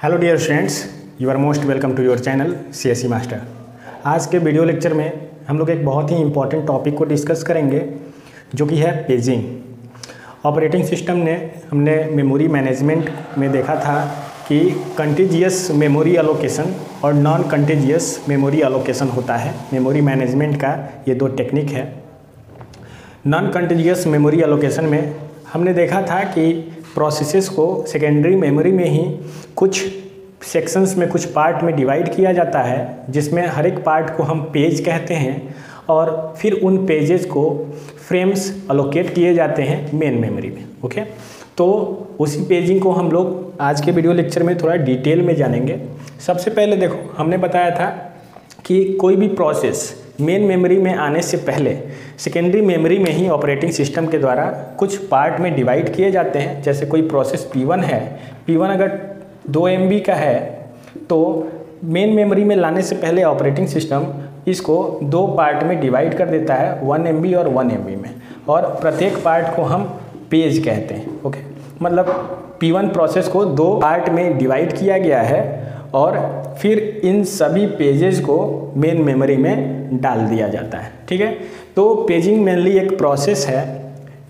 Hello dear students, you are most welcome to your channel CSE master. आज के video lecture में हम लोग एक बहुत ही इम्पॉर्टेंट टॉपिक को डिस्कस करेंगे जो कि है पेजिंग। ऑपरेटिंग सिस्टम ने हमने मेमोरी मैनेजमेंट में देखा था कि कंटिजियस मेमोरी एलोकेशन और नॉन कंटिजियस मेमोरी एलोकेशन होता है। मेमोरी मैनेजमेंट का ये दो टेक्निक है। नॉन कंटिजियस मेमोरी एलोकेशन में हमने देखा था कि प्रोसेसेस को सेकेंडरी मेमोरी में ही कुछ सेक्शंस में, कुछ पार्ट में डिवाइड किया जाता है, जिसमें हर एक पार्ट को हम पेज कहते हैं और फिर उन पेजेस को फ्रेम्स अलोकेट किए जाते हैं मेन मेमोरी में। ओके, तो उसी पेजिंग को हम लोग आज के वीडियो लेक्चर में थोड़ा डिटेल में जानेंगे। सबसे पहले देखो, हमने बताया था कि कोई भी प्रोसेस मेन मेमोरी में आने से पहले सेकेंडरी मेमोरी में ही ऑपरेटिंग सिस्टम के द्वारा कुछ पार्ट में डिवाइड किए जाते हैं। जैसे कोई प्रोसेस P1 है, P1 अगर 2 MB का है तो मेन मेमोरी में लाने से पहले ऑपरेटिंग सिस्टम इसको दो पार्ट में डिवाइड कर देता है, 1 MB और 1 MB में, और प्रत्येक पार्ट को हम पेज कहते हैं। ओके, मतलब P1 प्रोसेस को दो पार्ट में डिवाइड किया गया है और फिर इन सभी पेजेस को मेन मेमोरी में डाल दिया जाता है। ठीक है, तो पेजिंग मेनली एक प्रोसेस है,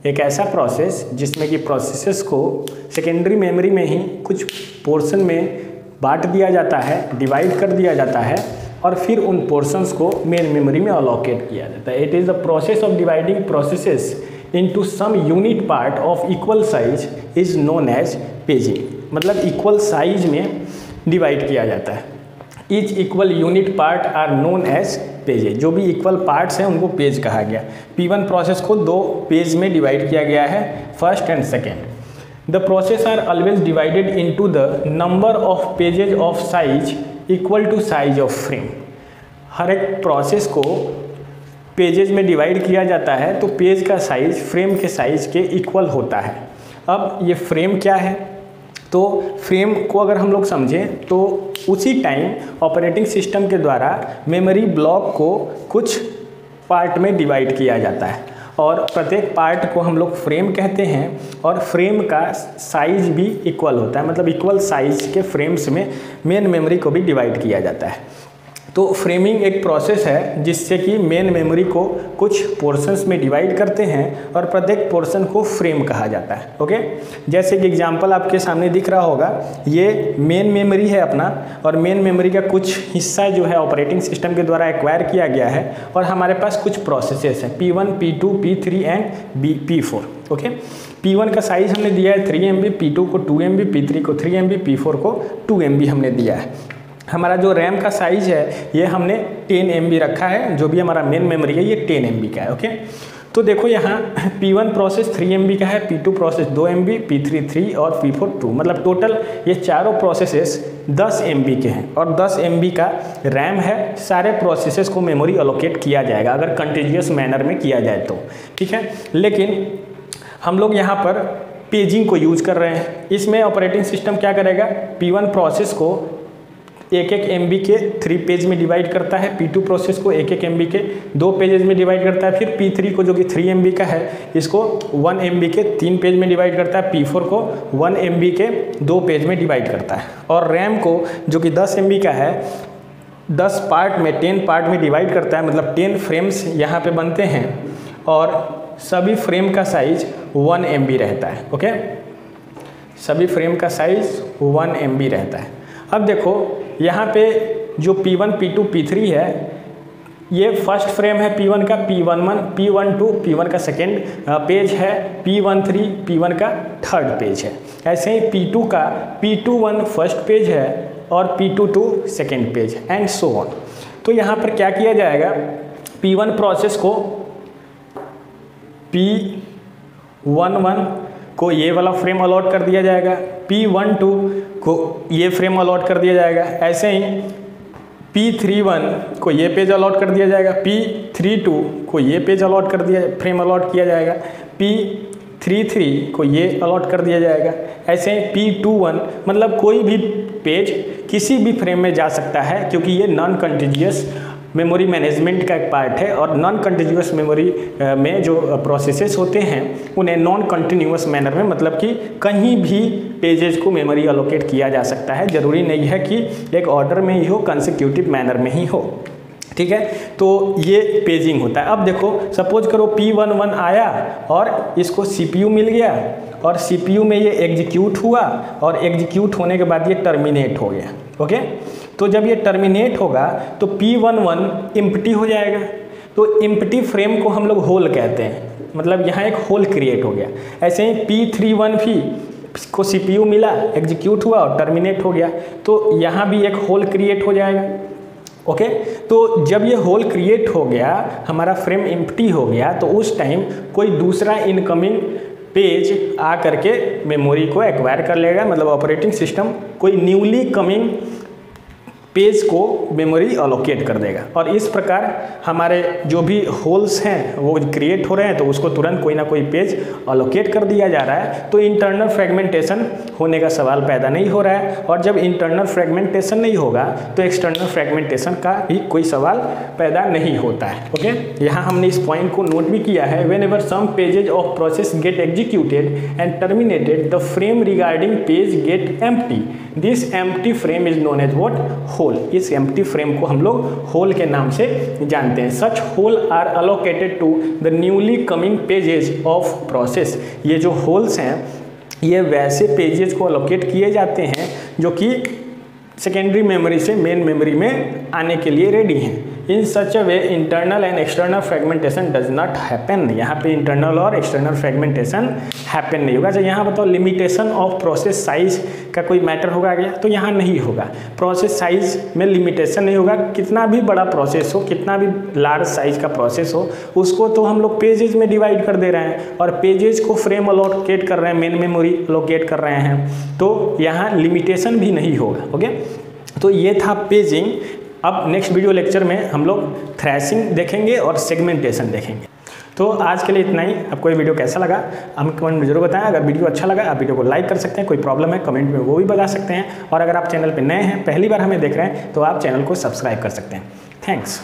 एक ऐसा प्रोसेस जिसमें कि प्रोसेसेस को सेकेंडरी मेमोरी में ही कुछ पोर्शन में बांट दिया जाता है, डिवाइड कर दिया जाता है और फिर उन पोर्शंस को मेन मेमोरी में अलोकेट किया जाता है। It is the process of dividing processes into some unit part of equal size is known as paging. मतलब इक्वल साइज में डिवाइड किया जाता है। Each equal unit part are known as pages. जो भी इक्वल पार्ट्स हैं उनको page कहा गया। P1 प्रोसेस को दो पेज में डिवाइड किया गया है, first and second. The process are always divided into the number of pages of size equal to size of frame. हर एक प्रोसेस को पेजेज में डिवाइड किया जाता है तो पेज का साइज फ्रेम के साइज के इक्वल होता है। अब ये फ्रेम क्या है, तो फ्रेम को अगर हम लोग समझें तो उसी टाइम ऑपरेटिंग सिस्टम के द्वारा मेमोरी ब्लॉक को कुछ पार्ट में डिवाइड किया जाता है और प्रत्येक पार्ट को हम लोग फ्रेम कहते हैं और फ्रेम का साइज भी इक्वल होता है। मतलब इक्वल साइज के फ्रेम्स में मेन मेमोरी को भी डिवाइड किया जाता है। तो फ्रेमिंग एक प्रोसेस है जिससे कि मेन मेमोरी को कुछ पोर्शंस में डिवाइड करते हैं और प्रत्येक पोर्शन को फ्रेम कहा जाता है। ओके, जैसे कि एग्जांपल आपके सामने दिख रहा होगा, ये मेन मेमोरी है अपना और मेन मेमोरी का कुछ हिस्सा जो है ऑपरेटिंग सिस्टम के द्वारा एक्वायर किया गया है और हमारे पास कुछ प्रोसेसेस हैं P1, P2, P3 and P4। Okay, P1 का साइज हमने दिया है 3 MB, P2 को 2 MB, P3 को 3 MB, P4 को 2 MB हमने दिया है। हमारा जो रैम का साइज है ये हमने 10 MB रखा है। जो भी हमारा मेन मेमोरी है ये 10 MB का है। ओके, तो देखो यहाँ P1 प्रोसेस 3 MB का है, P2 प्रोसेस 2 MB, P3 3 और P4 2। मतलब टोटल ये चारों प्रोसेसेस 10 MB के हैं और 10 MB का रैम है। सारे प्रोसेसेस को मेमोरी अलोकेट किया जाएगा अगर कंटिन्यूअस मैनर में किया जाए तो। ठीक है, लेकिन हम लोग यहाँ पर पेजिंग को यूज कर रहे हैं। इसमें ऑपरेटिंग सिस्टम क्या करेगा, P1 प्रोसेस को 1-1 MB के 3 पेज में डिवाइड करता है, P2 प्रोसेस को 1-1 MB के 2 पेजेस में डिवाइड करता है, फिर P3 को जो कि 3 MB का है इसको 1 MB के 3 पेज में डिवाइड करता है, P4 को 1 MB के 2 पेज में डिवाइड करता है और रैम को जो कि 10 MB का है 10 पार्ट में 10 पार्ट में डिवाइड करता है। मतलब 10 फ्रेम्स यहाँ पे बनते हैं और सभी फ्रेम का साइज 1 MB रहता है। ओके, सभी फ्रेम का साइज 1 MB रहता है। अब देखो यहाँ पे जो P1, P2, P3 है ये फर्स्ट फ्रेम है P1 का, P11, P12 P1 का सेकेंड पेज है, P13 P1 का थर्ड पेज है। ऐसे ही P2 का P21 फर्स्ट पेज है और P22 सेकेंड पेज है एंड सो ऑन। तो यहाँ पर क्या किया जाएगा, P1 प्रोसेस को P11 को ये वाला फ्रेम अलॉट कर दिया जाएगा, P12 को ये फ्रेम अलॉट कर दिया जाएगा। ऐसे ही P31 को ये पेज अलॉट कर दिया जाएगा, P32 को ये पेज अलॉट कर दिया फ्रेम अलॉट किया जाएगा, P33 को ये अलॉट कर दिया जाएगा। ऐसे ही P21 मतलब कोई भी पेज किसी भी फ्रेम में जा सकता है क्योंकि ये नॉन कंटिन्यूअस मेमोरी मैनेजमेंट का एक पार्ट है और नॉन कंटिन्यूअस मेमोरी में जो प्रोसेसेस होते हैं उन्हें नॉन कंटिन्यूअस मैनर में, मतलब कि कहीं भी पेजेस को मेमोरी अलोकेट किया जा सकता है, ज़रूरी नहीं है कि एक ऑर्डर में ही हो, कंसेक्यूटिव मैनर में ही हो। ठीक है, तो ये पेजिंग होता है। अब देखो सपोज करो P11 आया और इसको CPU मिल गया और CPU में ये एग्जीक्यूट हुआ और एग्जीक्यूट होने के बाद ये टर्मिनेट हो गया। ओके, तो जब ये टर्मिनेट होगा तो P11 एम्प्टी हो जाएगा। तो एम्प्टी फ्रेम को हम लोग होल कहते हैं, मतलब यहाँ एक होल क्रिएट हो गया। ऐसे ही P31 भी को CPU मिला, एग्जीक्यूट हुआ और टर्मिनेट हो गया, तो यहाँ भी एक होल क्रिएट हो जाएगा। ओके, तो जब ये होल क्रिएट हो गया, हमारा फ्रेम एम्प्टी हो गया, तो उस टाइम कोई दूसरा इनकमिंग पेज आ करके मेमोरी को एक्वायर कर लेगा, मतलब ऑपरेटिंग सिस्टम कोई न्यूली कमिंग पेज को मेमोरी अलोकेट कर देगा और इस प्रकार हमारे जो भी होल्स हैं वो क्रिएट हो रहे हैं, तो उसको तुरंत कोई ना कोई पेज अलोकेट कर दिया जा रहा है। तो इंटरनल फ्रेगमेंटेशन होने का सवाल पैदा नहीं हो रहा है और जब इंटरनल फ्रेगमेंटेशन नहीं होगा तो एक्सटर्नल फ्रेगमेंटेशन का भी कोई सवाल पैदा नहीं होता है। ओके, यहाँ हमने इस पॉइंट को नोट भी किया है। Whenever some pages of process get executed and terminated the frame regarding page get empty, this empty frame is known as what, hole. इस एम्प्टी फ्रेम को हम लोग होल के नाम से जानते हैं। Such hole are allocated to the newly coming pages of process. ये जो होल्स हैं ये वैसे पेजेस को अलोकेट किए जाते हैं जो कि सेकेंडरी मेमोरी से मेन मेमोरी में आने के लिए रेडी हैं। In such a way internal and external fragmentation does not happen. यहाँ पे इंटरनल और एक्सटर्नल फ्रेगमेंटेशन हैपन नहीं होगा। अच्छा, यहाँ बताओ लिमिटेशन ऑफ प्रोसेस साइज का कोई मैटर होगा क्या? तो यहाँ नहीं होगा। प्रोसेस साइज में लिमिटेशन नहीं होगा। कितना भी बड़ा प्रोसेस हो, कितना भी लार्ज साइज का प्रोसेस हो, उसको तो हम लोग पेजेस में डिवाइड कर दे रहे हैं और पेजेस को फ्रेम अलोकेट कर रहे हैं, मेन मेमोरी अलोकेट कर रहे हैं, तो यहाँ लिमिटेशन भी नहीं होगा। ओके, तो ये था पेजिंग। अब नेक्स्ट वीडियो लेक्चर में हम लोग थ्रैशिंग देखेंगे और सेगमेंटेशन देखेंगे। तो आज के लिए इतना ही। आपको ये वीडियो कैसा लगा हमें कमेंट में जरूर बताएं। अगर वीडियो अच्छा लगा आप वीडियो को लाइक कर सकते हैं, कोई प्रॉब्लम है कमेंट में वो भी बता सकते हैं, और अगर आप चैनल पर नए हैं, पहली बार हमें देख रहे हैं, तो आप चैनल को सब्सक्राइब कर सकते हैं। थैंक्स।